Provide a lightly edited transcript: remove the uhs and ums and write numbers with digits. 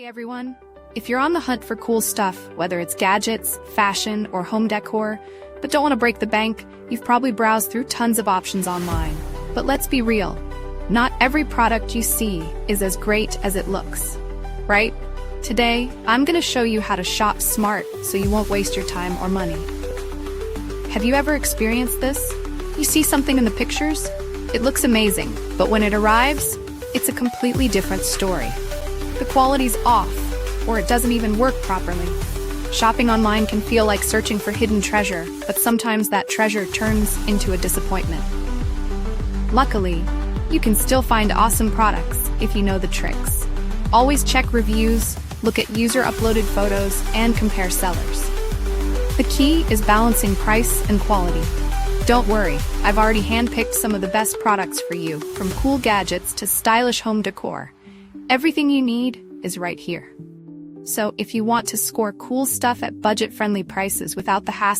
Hey everyone! If you're on the hunt for cool stuff, whether it's gadgets, fashion, or home decor, but don't want to break the bank, you've probably browsed through tons of options online. But let's be real, not every product you see is as great as it looks, right? Today, I'm going to show you how to shop smart so you won't waste your time or money. Have you ever experienced this? You see something in the pictures? It looks amazing, but when it arrives, it's a completely different story. The quality's off, or it doesn't even work properly. Shopping online can feel like searching for hidden treasure, but sometimes that treasure turns into a disappointment. Luckily, you can still find awesome products if you know the tricks. Always check reviews, look at user-uploaded photos, and compare sellers. The key is balancing price and quality. Don't worry, I've already handpicked some of the best products for you, from cool gadgets to stylish home decor. Everything you need is right here. So if you want to score cool stuff at budget-friendly prices without the hassle,